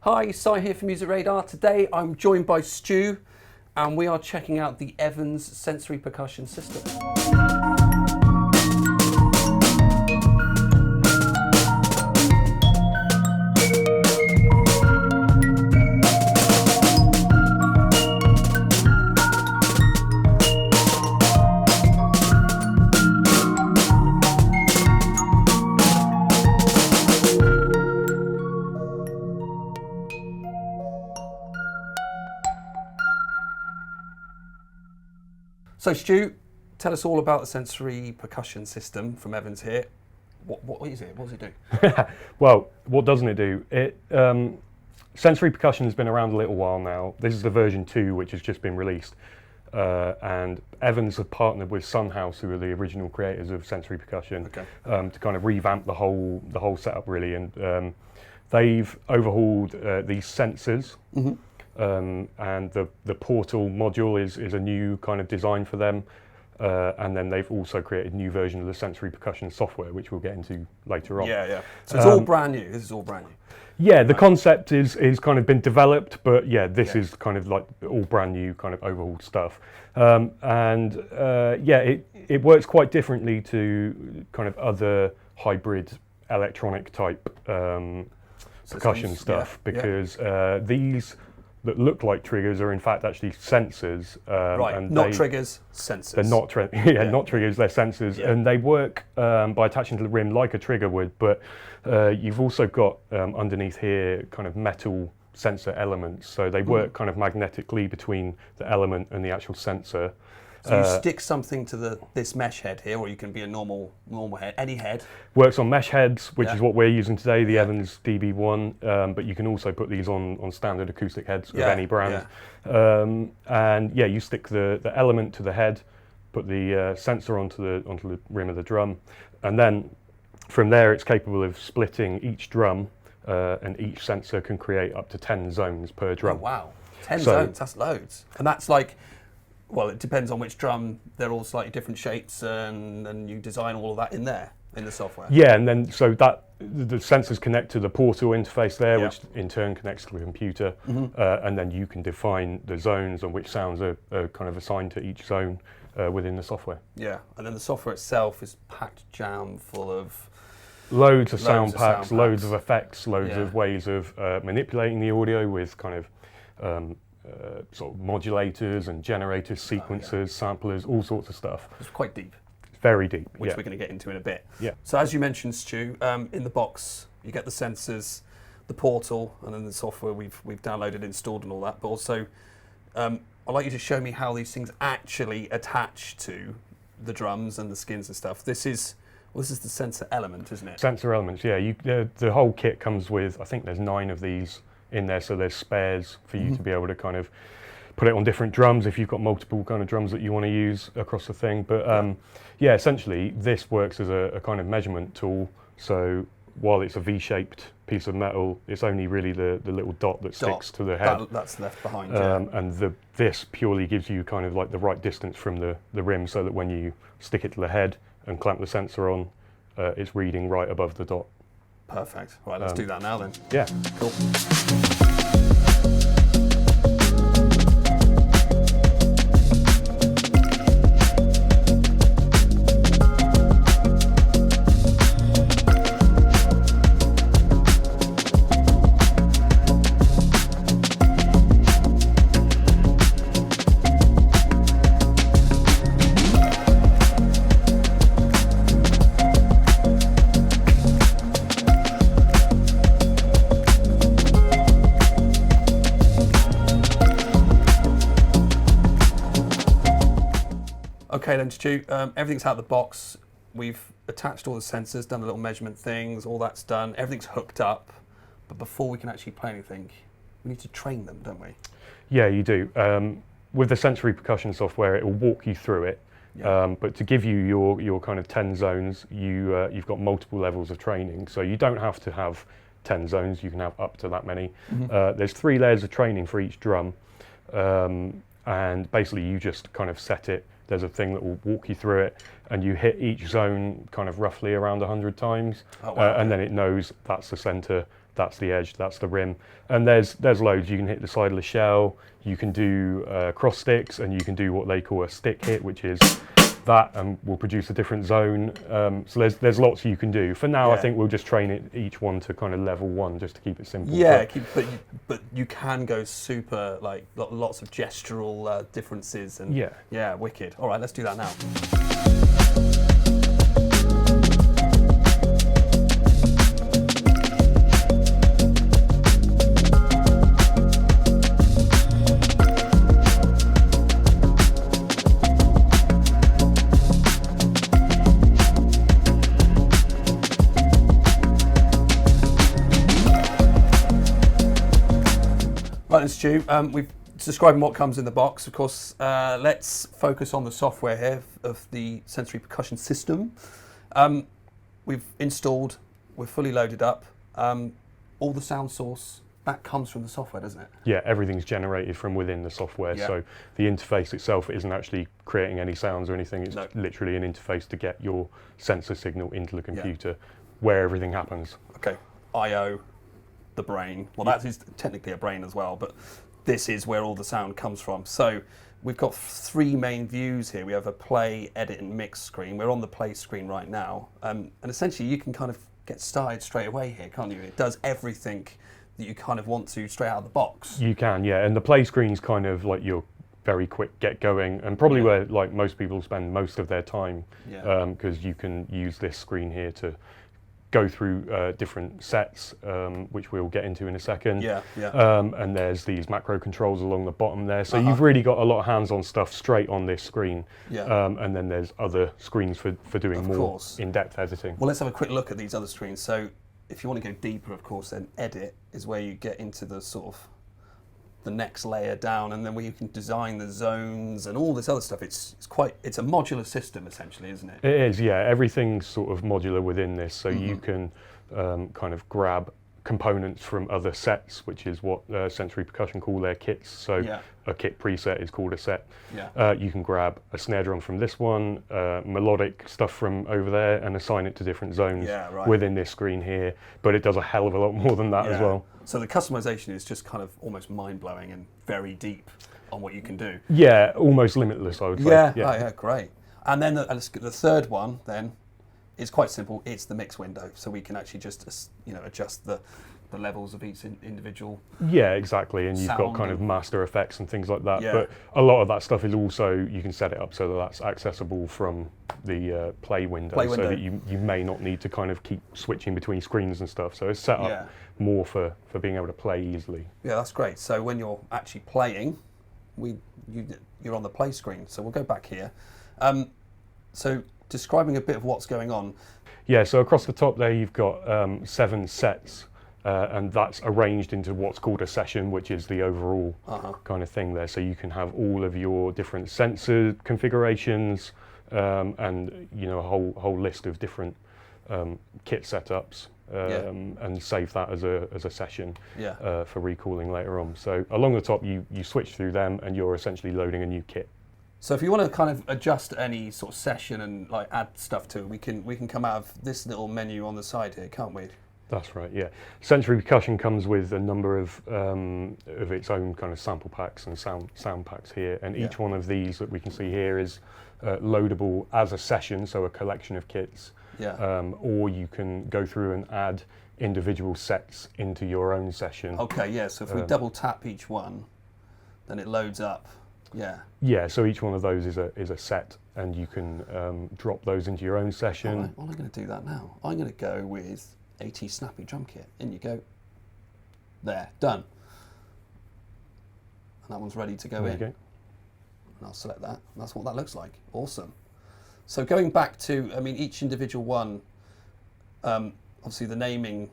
Hi, Si here from Music Radar. Today I'm joined by Stu and we are checking out the EVANS Sensory Percussion system. So Stu, tell us all about the sensory percussion system from EVANS here. What is it? What does it do? Well, what doesn't it do? Sensory percussion has been around a little while now. This is the version 2, which has just been released. And EVANS have partnered with Sunhouse, who are the original creators of sensory percussion, to kind of revamp the whole setup really. And they've overhauled these sensors. Mm-hmm. And the portal module is a new kind of design for them, and then they've also created a new version of the sensory percussion software, which we'll get into later on. Yeah. So it's all brand new. This is all brand new. Yeah, the concept is kind of been developed, but yeah, this is kind of like all brand new, kind of overhauled stuff. It works quite differently to kind of other hybrid electronic type percussion stuff, because these that look like triggers are in fact actually sensors. And not triggers, sensors. They're not not triggers, they're sensors, and they work by attaching to the rim like a trigger would, but you've also got underneath here kind of metal sensor elements, so they work kind of magnetically between the element and the actual sensor. So you stick something to this mesh head here, or you can be a normal head, any head. Works on mesh heads, which is what we're using today, the EVANS DB1, but you can also put these on standard acoustic heads of any brand. You stick the element to the head, put the sensor onto the rim of the drum, and then from there it's capable of splitting each drum, and each sensor can create up to 10 zones per drum. Oh, wow, 10 zones, that's loads. And that's like, well, it depends on which drum. They're all slightly different shapes, and you design all of that in there, in the software. Yeah, and then so that the sensors connect to the portal interface there, which in turn connects to the computer, and then you can define the zones and which sounds are kind of assigned to each zone within the software. Yeah, and then the software itself is packed jam full of loads of sound packs, loads of effects, loads of ways of manipulating the audio with kind of sort of modulators and generators, sequencers, samplers, all sorts of stuff. It's quite deep. It's very deep, which we're going to get into in a bit. Yeah. So as you mentioned, Stu, in the box you get the sensors, the portal, and then the software we've downloaded, installed, and all that. But also, I'd like you to show me how these things actually attach to the drums and the skins and stuff. This is the sensor element, isn't it? Sensor elements, yeah. The whole kit comes with, I think there's 9 of these in there, so there's spares for you to be able to kind of put it on different drums if you've got multiple kind of drums that you want to use across the thing. But essentially this works as a kind of measurement tool. So while it's a V-shaped piece of metal, it's only really the little dot that sticks to the head. That's left behind. And this purely gives you kind of like the right distance from the rim, so that when you stick it to the head and clamp the sensor on, it's reading right above the dot. Perfect. Right, let's do that now then. Yeah. Cool. Okay then, Stu, everything's out of the box. We've attached all the sensors, done the little measurement things, all that's done. Everything's hooked up. But before we can actually play anything, we need to train them, don't we? Yeah, you do. With the sensory percussion software, it will walk you through it. Yeah. But to give you your kind of 10 zones, you've got multiple levels of training. So you don't have to have 10 zones, you can have up to that many. There's 3 layers of training for each drum. And basically you just kind of set it. There's a thing that will walk you through it, and you hit each zone kind of roughly around 100 times, and then it knows that's the center, that's the edge, that's the rim. And there's loads. You can hit the side of the shell, you can do cross sticks, and you can do what they call a stick hit, which is that, and will produce a different zone. So there's lots you can do. For now, I think we'll just train it each one to kind of level 1, just to keep it simple. Yeah, but you can go super, like lots of gestural differences, and yeah, wicked. All right, let's do that now. Right then, Stu, we've described what comes in the box. Of course, let's focus on the software here of the sensory percussion system. We've installed, we're fully loaded up. All the sound source, that comes from the software, doesn't it? Yeah, everything's generated from within the software. So the interface itself isn't actually creating any sounds or anything. It's literally an interface to get your sensor signal into the computer where everything happens. Okay, I/O. The brain. Well, that is technically a brain as well, but this is where all the sound comes from. So we've got 3 main views here. We have a play, edit, and mix screen. We're on the play screen right now, and essentially you can kind of get started straight away here, can't you? It does everything that you kind of want to straight out of the box. You can, yeah, and the play screen's kind of like your very quick get going, and probably where like most people spend most of their time, because you can use this screen here to go through different sets, which we'll get into in a second. And there's these macro controls along the bottom there. So you've really got a lot of hands-on stuff straight on this screen. And then there's other screens for doing more in-depth editing. Well, let's have a quick look at these other screens. So if you want to go deeper, of course, then edit is where you get into the sort of the next layer down, and then where you can design the zones and all this other stuff. It's a modular system essentially, isn't it? It is, yeah. Everything's sort of modular within this, so you can kind of grab components from other sets, which is what sensory percussion call their kits. So a kit preset is called a set. You can grab a snare drum from this one, melodic stuff from over there, and assign it to different zones within this screen here. But it does a hell of a lot more than that as well. So the customization is just kind of almost mind-blowing and very deep on what you can do. Yeah, almost limitless, I would say. Yeah, great. And then the third one then is quite simple. It's the mix window, so we can actually just adjust the levels of each individual. Yeah, exactly. And you've got kind of master effects and things like that. But a lot of that stuff is also, you can set it up so that that's accessible from the play window, so that you may not need to kind of keep switching between screens and stuff. So it's set up more for being able to play easily. Yeah, that's great. So when you're actually playing, you're on the play screen. So we'll go back here. So describing a bit of what's going on. Yeah, so across the top there you've got 7 sets, and that's arranged into what's called a session, which is the overall kind of thing there. So you can have all of your different sensor configurations, and a whole list of different kit setups, and save that as a session for recalling later on. So along the top you switch through them, and you're essentially loading a new kit. So if you want to kind of adjust any sort of session and like add stuff to it, we can come out of this little menu on the side here, can't we? That's right, yeah. Sensory percussion comes with a number of its own kind of sample packs and sound packs here, and each one of these that we can see here is loadable as a session, so a collection of kits. Or you can go through and add individual sets into your own session. Okay, yeah. So if we double tap each one, then it loads up. Yeah, so each one of those is a set, and you can drop those into your own session. All right, well, I'm going to do that now. I'm going to go with AT Snappy Drum Kit. In you go. There, done. And that one's ready to go in. And I'll select that. And that's what that looks like. Awesome. So going back to, each individual one, obviously the naming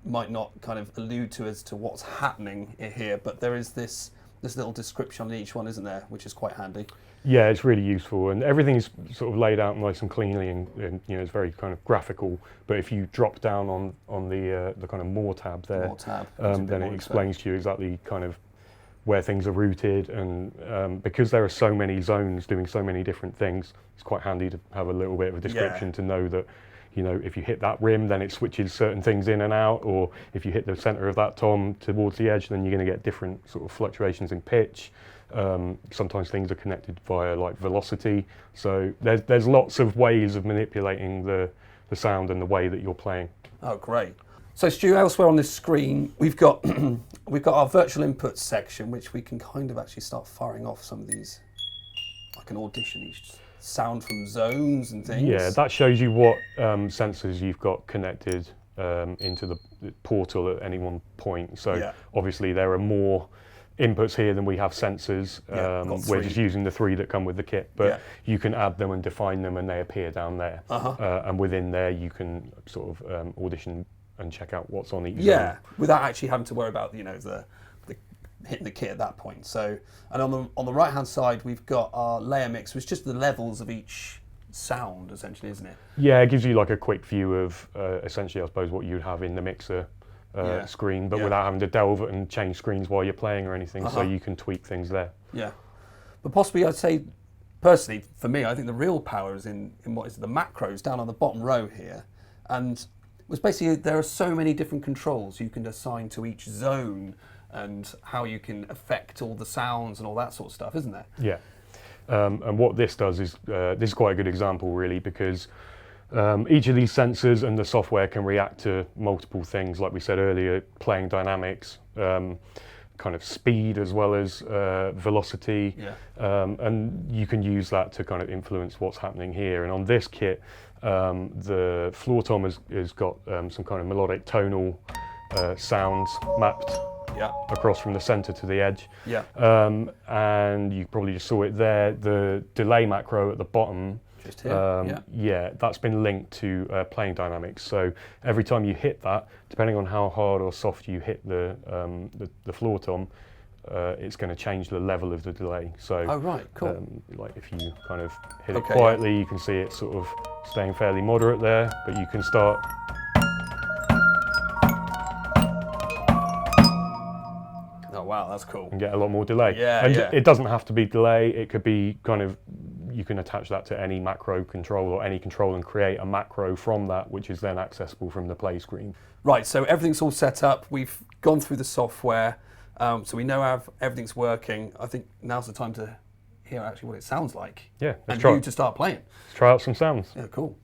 might not kind of allude to as to what's happening here, but there is this little description on each one, isn't there, which is quite handy. Yeah, it's really useful, and everything's sort of laid out nice and cleanly, and it's very kind of graphical. But if you drop down on the kind of more tab there, then it explains to you exactly kind of where things are routed, and because there are so many zones doing so many different things, it's quite handy to have a little bit of a description to know that you know, if you hit that rim, then it switches certain things in and out, or if you hit the center of that tom towards the edge, then you're going to get different sort of fluctuations in pitch. Sometimes things are connected via like velocity. So there's lots of ways of manipulating the sound and the way that you're playing. Oh, great. So Stu, elsewhere on this screen, we've got our virtual inputs section, which we can kind of actually start firing off some of these, like an audition, each sound from zones and things. Yeah, that shows you what sensors you've got connected into the portal at any one point. So obviously there are more inputs here than we have sensors. We're just using the 3 that come with the kit, but you can add them and define them and they appear down there. And within there you can sort of audition and check out what's on each zone. Without actually having to worry about, you know, the hitting the kit at that point. So, and on the right hand side we've got our layer mix, which is just the levels of each sound essentially, isn't it? Yeah, it gives you like a quick view of essentially I suppose what you'd have in the mixer screen, but without having to delve and change screens while you're playing or anything, so you can tweak things there. Yeah, but possibly I'd say, personally, for me, I think the real power is in what is the macros down on the bottom row here, and it was basically there are so many different controls you can assign to each zone and how you can affect all the sounds and all that sort of stuff, isn't there? Yeah, and what this does is, this is quite a good example really, because each of these sensors and the software can react to multiple things, like we said earlier, playing dynamics, kind of speed as well as velocity, and you can use that to kind of influence what's happening here. And on this kit, the floor tom has got some kind of melodic tonal sounds mapped across from the center to the edge. And you probably just saw it there, the delay macro at the bottom. Just here. Yeah, that's been linked to playing dynamics. So every time you hit that, depending on how hard or soft you hit the floor tom, it's going to change the level of the delay. So, like if you kind of hit it quietly, you can see it sort of staying fairly moderate there, but you can start. Oh wow, that's cool. And get a lot more delay. And it doesn't have to be delay. It could be kind of, you can attach that to any macro control or any control and create a macro from that, which is then accessible from the play screen. Right, so everything's all set up. We've gone through the software, so we know how everything's working. I think now's the time to hear actually what it sounds like. Yeah, and you to start playing. Let's try out some sounds. Yeah, cool.